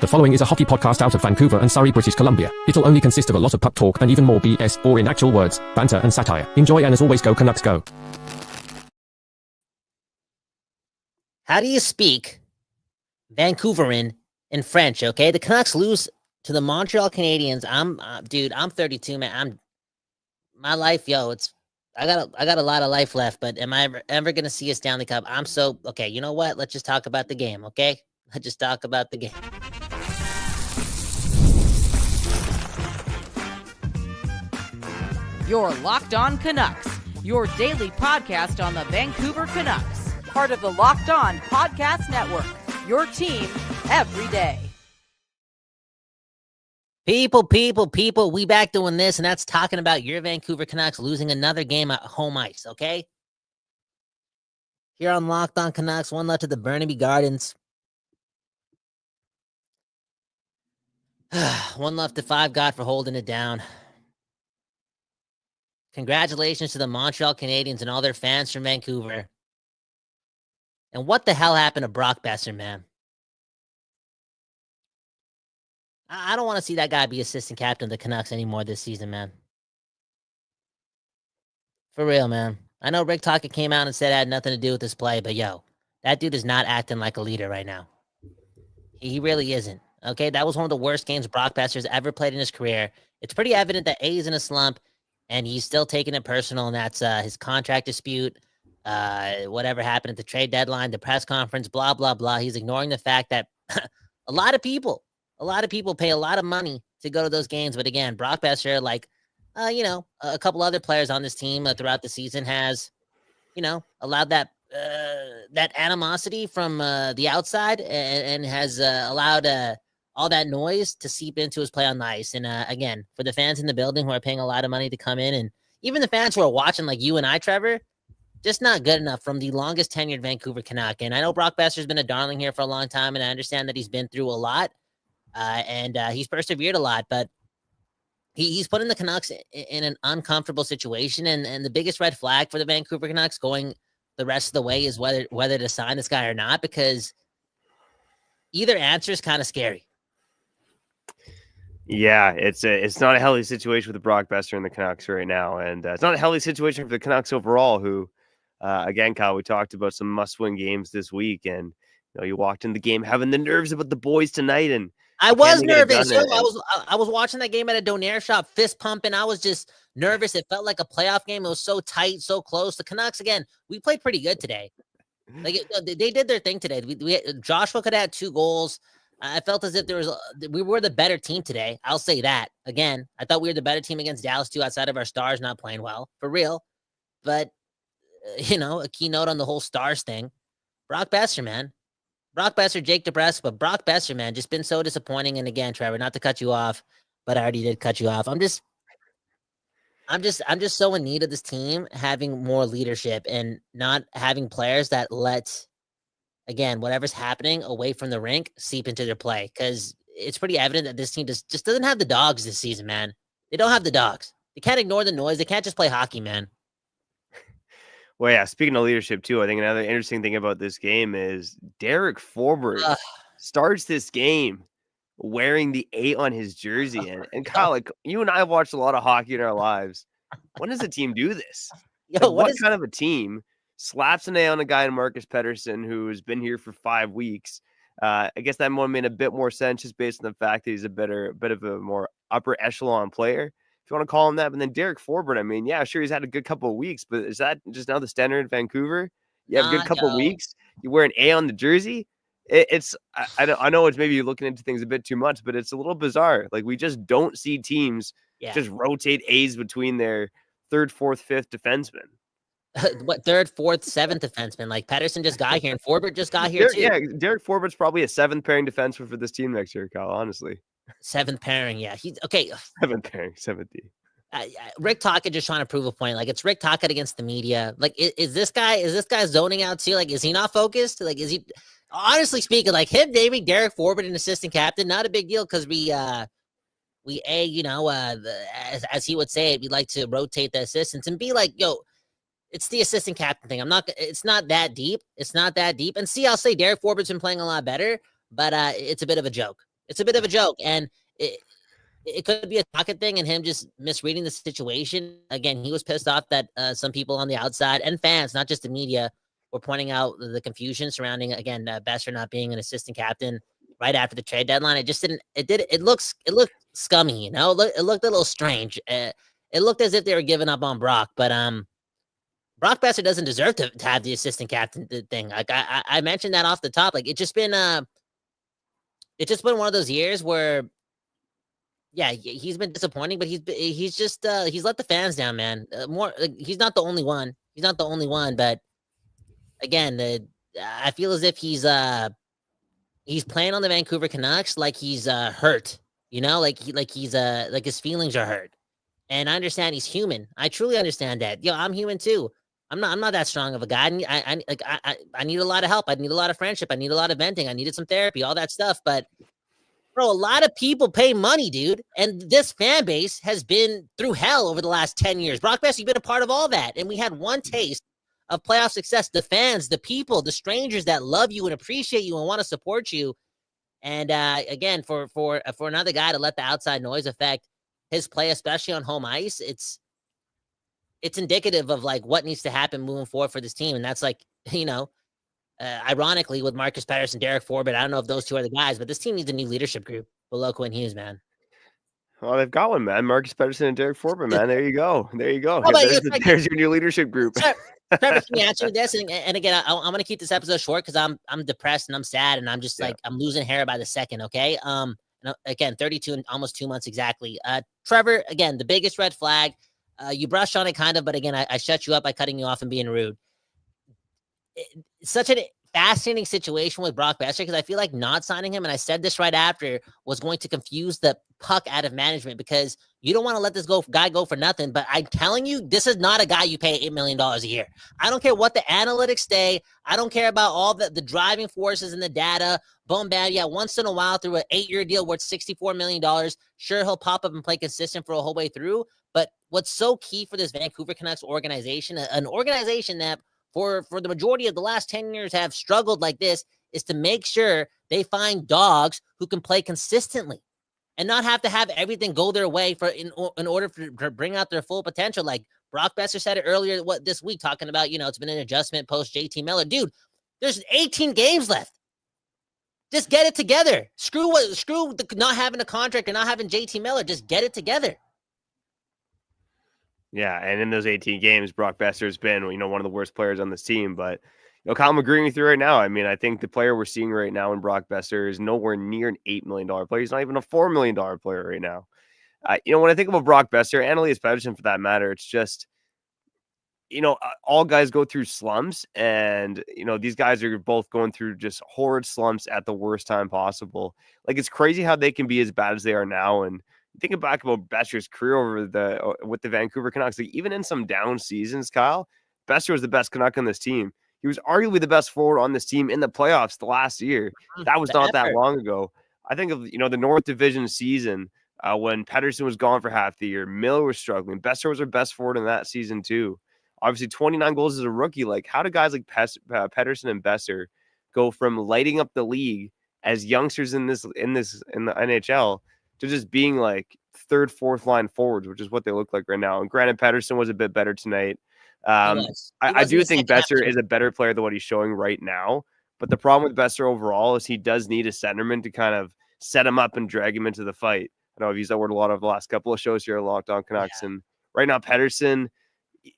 following is a hockey podcast out of Vancouver and Surrey, British Columbia. It'll only consist of a lot of puck talk and even more BS, or in actual words, banter and satire. Enjoy, and as always, go Canucks go. How do you speak Vancouveran in French, okay? The Canucks lose to the Montreal Canadiens. I'm 32, man. My life, I got a lot of life left, but am I ever going to see a Stanley Cup? Okay, you know what? Let's just talk about the game, okay? Let's just talk about the game. You're Locked On Canucks, your daily podcast on the Vancouver Canucks, part of the Locked On Podcast Network, your team every day. People, we back doing this, and that's talking about your Vancouver Canucks losing another game at home ice, okay? Here on Locked On Canucks, one left to the Burnaby Gardens. One left to Five God for holding it down. Congratulations to the Montreal Canadiens and all their fans from Vancouver. And what the hell happened to Brock Boeser, man? I don't want to see that guy be assistant captain of the Canucks anymore this season, man. For real, man. I know Rick Tocchet came out and said it had nothing to do with this play, but that dude is not acting like a leader right now. He really isn't. Okay, that was one of the worst games Brock Boeser's ever played in his career. It's pretty evident that A is in a slump, and he's still taking it personal, and that's his contract dispute, whatever happened at the trade deadline, the press conference, blah, blah, blah. He's ignoring the fact that a lot of people pay a lot of money to go to those games. But again, Brock Boeser, a couple other players on this team throughout the season has, allowed that animosity from the outside and has allowed all that noise to seep into his play on the ice. And again, for the fans in the building who are paying a lot of money to come in, and even the fans who are watching like you and I, Trevor, just not good enough from the longest tenured Vancouver Canuck. And I know Brock Boeser's been a darling here for a long time, and I understand that he's been through a lot. And he's persevered a lot, but he's putting the Canucks in an uncomfortable situation. And the biggest red flag for the Vancouver Canucks going the rest of the way is whether to sign this guy or not, because either answer is kind of scary. Yeah, it's not a healthy situation with the Brock Boeser and the Canucks right now, and it's not a healthy situation for the Canucks overall. Who, again, Kyle, we talked about some must-win games this week, and you walked in the game having the nerves about the boys tonight, and I was nervous. I was watching that game at a donaire shop, fist pumping. I was just nervous. It felt like a playoff game. It was so tight, so close. The Canucks, again, we played pretty good today. They did their thing today. Joshua could have had 2 goals. I felt as if we were the better team today. I'll say that. Again, I thought we were the better team against Dallas too, outside of our stars not playing well, for real. But, a keynote on the whole stars thing. Brock Boeser, man. Brock Boeser, Jake DeBrusk, but Brock Boeser, man, just been so disappointing. And again, Trevor, not to cut you off, but I already did cut you off. I'm just so in need of this team having more leadership and not having players that let, again, whatever's happening away from the rink seep into their play. Because it's pretty evident that this team just doesn't have the dogs this season, man. They don't have the dogs. They can't ignore the noise. They can't just play hockey, man. Well, yeah, speaking of leadership, too, I think another interesting thing about this game is Derek Forbort starts this game wearing the 8 on his jersey. And Kyle, you and I have watched a lot of hockey in our lives. When does a team do this? What kind of a team slaps an A on a guy in Marcus Pettersson who has been here for 5 weeks? I guess that one made a bit more sense just based on the fact that he's a bit of a more upper echelon player, if you want to call him that. But then Derek Forbort, I mean, yeah, sure, he's had a good couple of weeks, but is that just now the standard in Vancouver? You have a good couple of weeks, you wear an A on the jersey. I know it's maybe you're looking into things a bit too much, but it's a little bizarre. Like, we just don't see teams just rotate A's between their 3rd, 4th, 5th defensemen. What 3rd, 4th, 7th defenseman? Like, Pettersson just got here and Forbort just got here too. Yeah, Derek Forbort's probably a 7th pairing defenseman for this team next year, Kyle, honestly. 7th pairing, yeah. He's okay. 7th pairing, 7th D. Rick Tocchet just trying to prove a point. Like, it's Rick Tocchet against the media. Like, is this guy zoning out too? Like, is he not focused? Like, is he, honestly speaking, like, him naming Derek Forbort an assistant captain, not a big deal, because as he would say it, we like to rotate the assistants, and be like, it's the assistant captain thing. It's not that deep. It's not that deep. And see, I'll say Derek Forbort's been playing a lot better, but it's a bit of a joke. It's a bit of a joke, and it could be a pocket thing and him just misreading the situation. Again, he was pissed off that some people on the outside and fans, not just the media, were pointing out the confusion surrounding, again, Boeser not being an assistant captain right after the trade deadline. It just didn't. It looked scummy, you know. It looked a little strange. It looked as if they were giving up on Brock, but Brock Boeser doesn't deserve to have the assistant captain thing. Like I mentioned that off the top. Like it's just been one of those years where, yeah, he's been disappointing, but he's just he's let the fans down, man. He's not the only one. He's not the only one, but again, I feel as if he's playing on the Vancouver Canucks like he's hurt. You know, like his feelings are hurt. And I understand he's human. I truly understand that. Yo, I'm human too. I'm not that strong of a guy. I need a lot of help. I need a lot of friendship. I need a lot of venting. I needed some therapy, all that stuff. But bro, a lot of people pay money, dude. And this fan base has been through hell over the last 10 years. Brock Boeser, you've been a part of all that. And we had one taste of playoff success. The fans, the people, the strangers that love you and appreciate you and want to support you. And again, for another guy to let the outside noise affect his play, especially on home ice, it's indicative of like what needs to happen moving forward for this team. And that's like, you know, ironically with Marcus Pettersson, Derek Forbort, I don't know if those two are the guys, but this team needs a new leadership group below Quinn Hughes, man. Well, they've got one, man. Marcus Pettersson and Derek Forbort, man. There you go. There you go. Oh, There's your new leadership group. Trevor, can you answer this? And again, I'm going to keep this episode short because I'm depressed and I'm sad and I'm just like, I'm losing hair by the second. Okay. Again, 32 and almost 2 months exactly. Trevor, again, the biggest red flag. You brushed on it kind of, but again, I shut you up by cutting you off and being rude. It's such a fascinating situation with Brock Boeser because I feel like not signing him, and I said this right after, was going to confuse the puck out of management because you don't want to let this guy go for nothing. But I'm telling you, this is not a guy you pay $8 million a year. I don't care what the analytics say. I don't care about all the driving forces and the data. Boom, bam. Yeah, once in a while through an 8-year deal worth $64 million, sure, he'll pop up and play consistent for a whole way through. But what's so key for this Vancouver Canucks organization, an organization that for the majority of the last 10 years have struggled like this, is to make sure they find dogs who can play consistently and not have to have everything go their way in order to bring out their full potential. Like Brock Boeser said it earlier this week, talking about, you know, it's been an adjustment post JT Miller. Dude, there's 18 games left. Just get it together. Screw not having a contract or not having JT Miller. Just get it together. Yeah, and in those 18 games, Brock Boeser has been, you know, one of the worst players on this team. But, you know, Kyle, I'm agreeing with you right now. I mean, I think the player we're seeing right now in Brock Boeser is nowhere near an $8 million player. He's not even a $4 million player right now. You know, when I think about Brock Boeser and Elias Pettersson for that matter, it's just, you know, all guys go through slumps. And, you know, these guys are both going through just horrid slumps at the worst time possible. Like, it's crazy how they can be as bad as they are now. And thinking back about Boeser's career with the Vancouver Canucks, like even in some down seasons, Kyle, Boeser was the best Canuck on this team. He was arguably the best forward on this team in the playoffs the last year. That was not that long ago. I think of, you know, the North Division season when Pettersson was gone for half the year. Miller was struggling. Boeser was our best forward in that season too. Obviously, 29 goals as a rookie. Like, how do guys like Pettersson and Boeser go from lighting up the league as youngsters in the NHL to just being like third, fourth line forwards, which is what they look like right now? And granted, Pettersson was a bit better tonight. I do think Boeser is a better player than what he's showing right now. But the problem with Boeser overall is he does need a centerman to kind of set him up and drag him into the fight. I know I've used that word a lot of the last couple of shows here at Locked On Canucks. Yeah. And right now, Pettersson,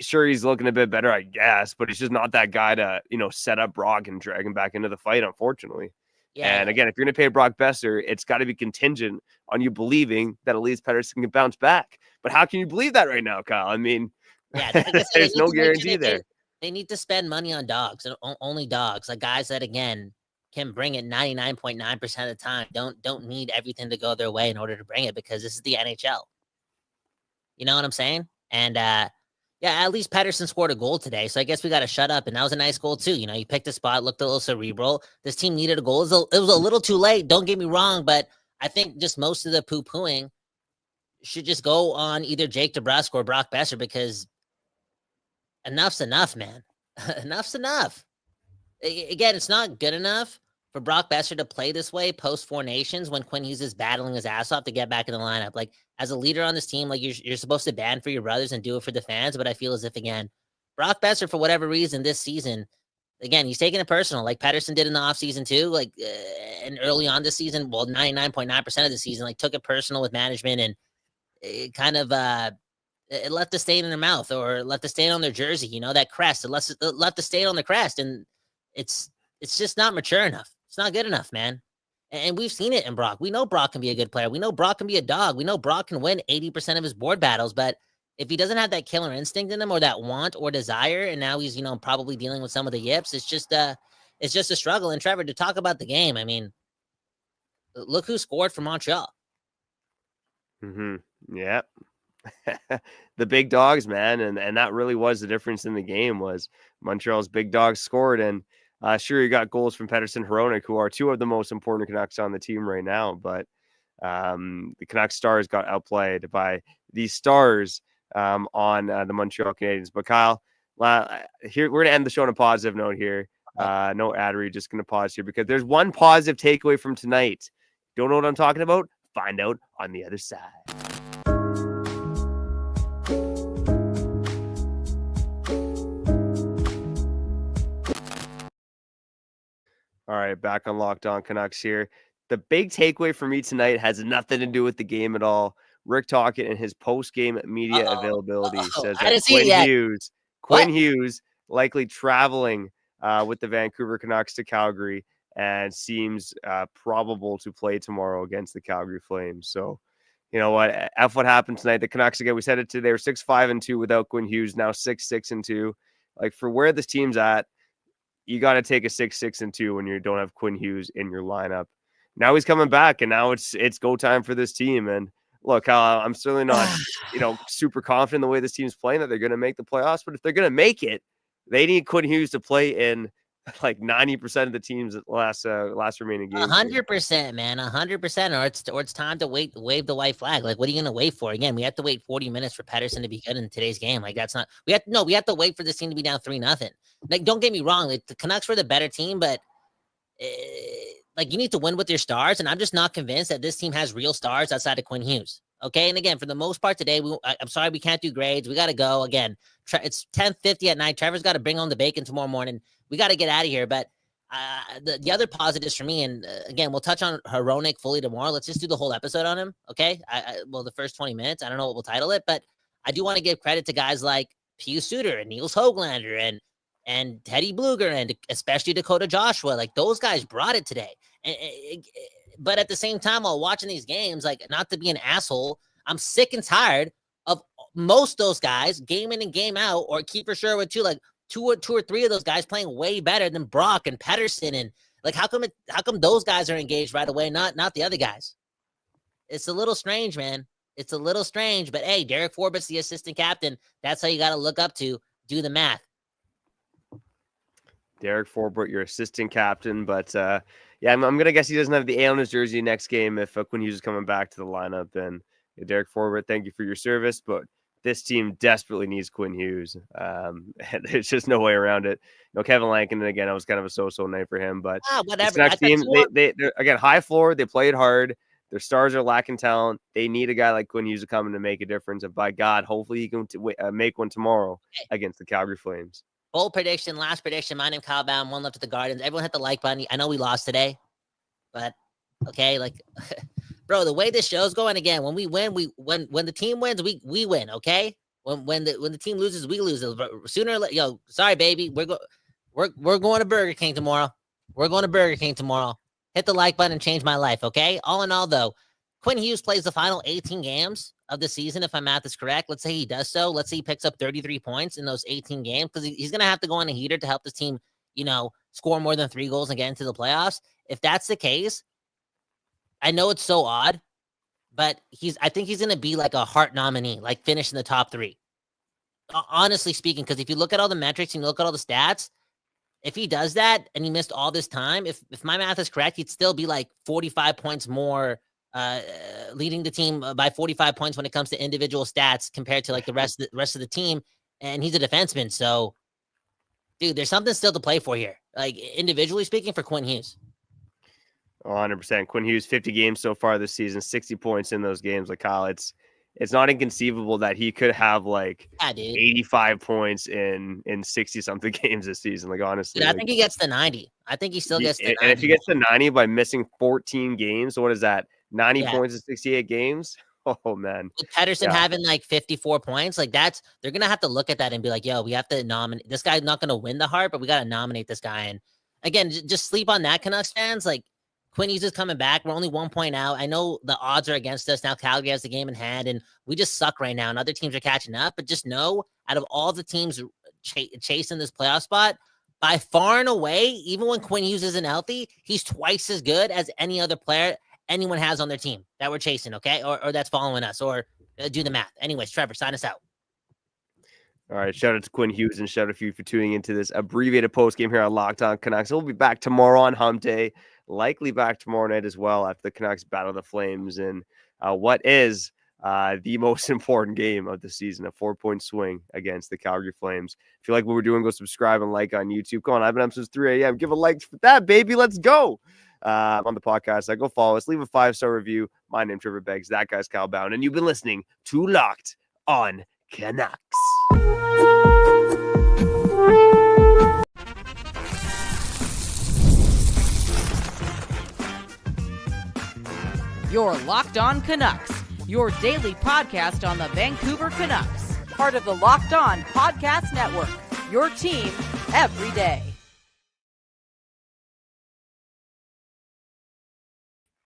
sure, he's looking a bit better, I guess, but he's just not that guy to, you know, set up Brock and drag him back into the fight, unfortunately. Yeah. And again, if you're going to pay Brock Boeser, it's got to be contingent on you believing that Elias Pettersson can bounce back. But how can you believe that right now, Kyle? I mean, there's no guarantee there. They need to spend money on dogs, and only dogs, like guys that, again, can bring it 99.9% of the time. Don't need everything to go their way in order to bring it, because this is the NHL. You know what I'm saying? And yeah, at least Pettersson scored a goal today, so I guess we got to shut up. And that was a nice goal too. You know, you picked a spot, looked a little cerebral. This team needed a goal. It was a little too late. Don't get me wrong, but I think just most of the poo-pooing should just go on either Jake DeBrusk or Brock Boeser, because enough's enough, man. Enough's enough. Again, it's not good enough, for Brock Boeser to play this way post 4 Nations when Quinn Hughes is battling his ass off to get back in the lineup. Like, as a leader on this team, like you're supposed to band for your brothers and do it for the fans. But I feel as if, again, Brock Boeser, for whatever reason this season, again, he's taking it personal, like Pettersson did in the offseason too. Like, and early on this season, well, 99.9% of the season, like took it personal with management, and it kind of it left a stain in their mouth or left a stain on their jersey. You know, that crest, it left a stain on the crest, and it's just not mature enough. It's not good enough, man. And we've seen it in Brock. We know Brock can be a good player. We know Brock can be a dog. We know Brock can win 80% of his board battles, but if he doesn't have that killer instinct in him or that want or desire, and now he's, probably dealing with some of the yips, it's just a struggle. And Trevor, to talk about the game, I mean, look who scored for Montreal. Yeah. The big dogs, man. And that really was the difference in the game, was Montreal's big dogs scored. And sure, you got goals from Pettersson, Hronek, who are two of the most important Canucks on the team right now. But the Canucks stars got outplayed by these stars on the Montreal Canadiens. But Kyle, here we're gonna end the show on a positive note here. No ad read, just gonna pause here because there's one positive takeaway from tonight. Don't know what I'm talking about? Find out on the other side. All right, back on Locked On Canucks here. The big takeaway for me tonight has nothing to do with the game at all. Rick Tocchet in his post-game media availability says that Quinn Hughes likely traveling with the Vancouver Canucks to Calgary and seems probable to play tomorrow against the Calgary Flames. So, you know what? What happened tonight? The Canucks, again, we said it today, they were 6-5-2 without Quinn Hughes, now 6-6-2. Like, for where this team's at, you got to take a 6-6-2 when you don't have Quinn Hughes in your lineup. Now he's coming back, and now it's go time for this team. And look, I'm certainly not, super confident in the way this team's playing that they're going to make the playoffs. But if they're going to make it, they need Quinn Hughes to play in like 90% of the team's last remaining games. 100%, man, 100%. Or it's time to wave the white flag. Like, what are you going to wait for? Again, we have to wait 40 minutes for Pettersson to be good in today's game. Like, that's not. We have to wait for this team to be down 3-0. Like, don't get me wrong. Like, the Canucks were the better team, but like, you need to win with your stars. And I'm just not convinced that this team has real stars outside of Quinn Hughes. Okay. And again, for the most part today, I'm sorry, we can't do grades. We got to go again. It's 10:50 at night. Trevor's got to bring on the bacon tomorrow morning. We got to get out of here. But the other positives for me, and again, we'll touch on Hronek fully tomorrow. Let's just do the whole episode on him. Okay. Well, the first 20 minutes, I don't know what we'll title it, but I do want to give credit to guys like Pius Suter and Niels Höglander and Teddy Bluger and especially Dakota Joshua. Like, those guys brought it today. But at the same time, while watching these games, like, not to be an asshole, I'm sick and tired of most of those guys game in and game out, or Kiefer Sherwood too, like two or three of those guys playing way better than Brock and Pettersson. And like, how come those guys are engaged right away, not the other guys? It's a little strange, man. It's a little strange, but hey, Derek Forbett's the assistant captain. That's how you got to look up to. Do the math. Derek Forbort, your assistant captain, but yeah, I'm gonna guess he doesn't have the A on his jersey next game if Quinn Hughes is coming back to the lineup. And Derek Forbort, thank you for your service, but this team desperately needs Quinn Hughes. There's just no way around it. Kevin Lankin, again, it was kind of a so-so night for him, but whatever. This next team, they're again high floor. They played hard. Their stars are lacking talent. They need a guy like Quinn Hughes to come in to make a difference. And by God, hopefully he can make one tomorrow against the Calgary Flames. Bold prediction, last prediction. My name Kyle Baum, one left at the Gardens. Everyone hit the like button. I know we lost today, but okay, like, bro, the way this show's going, again, when we win, when the team wins, we win. Okay, when the team loses, we lose. Sooner or later, sorry, baby, we're going to Burger King tomorrow. We're going to Burger King tomorrow. Hit the like button and change my life. Okay. All in all, though, Quinn Hughes plays the final 18 games of the season, if my math is correct. Let's say he does so. Let's say he picks up 33 points in those 18 games, because he's going to have to go on a heater to help this team, score more than 3 goals and get into the playoffs. If that's the case, I know it's so odd, but I think he's going to be like a Hart nominee, like finish in the top 3. Honestly speaking, because if you look at all the metrics and you look at all the stats, if he does that and he missed all this time, if my math is correct, he'd still be like 45 points more, leading the team by 45 points when it comes to individual stats compared to like the rest of the team. And he's a defenseman. So, dude, there's something still to play for here. Like, individually speaking, for Quinn Hughes. 100%. Quinn Hughes, 50 games so far this season, 60 points in those games. Like, Kyle, it's not inconceivable that he could have like 85 points in 60 something games this season. Like, honestly, dude, I think he gets to 90. I think he still gets to 90. And if he gets to 90 by missing 14 games, so what is that? 90 points in 68 games? Oh man. With Pedersen having like 54 points, like they're gonna have to look at that and be like, yo, we have to nominate this guy's not gonna win the Hart, but we gotta nominate this guy. And again, just sleep on that, Canucks fans. Like, Quinn Hughes is coming back. We're only 1 point out. I know the odds are against us now. Calgary has the game in hand, and we just suck right now. And other teams are catching up. But just know, out of all the teams chasing this playoff spot, by far and away, even when Quinn Hughes isn't healthy, he's twice as good as any other player anyone has on their team that we're chasing. Okay, or that's following us. Or do the math. Anyways, Trevor, sign us out. All right, shout out to Quinn Hughes and shout out to you for tuning into this abbreviated post game here on Locked On Canucks. We'll be back tomorrow on Hump Day. Likely back tomorrow night as well after the Canucks battle the Flames in what is the most important game of the season, a 4-point swing against the Calgary Flames. If you like what we're doing, go subscribe and like on YouTube. Come on, I've been up since 3 a.m. Give a like for that, baby. Let's go. On the podcast, go follow us. Leave a 5-star review. My name's Trevor Beggs. That guy's Kyle Bound. And you've been listening to Locked On Canucks. You're Locked On Canucks, your daily podcast on the Vancouver Canucks, part of the Locked On Podcast Network, your team every day.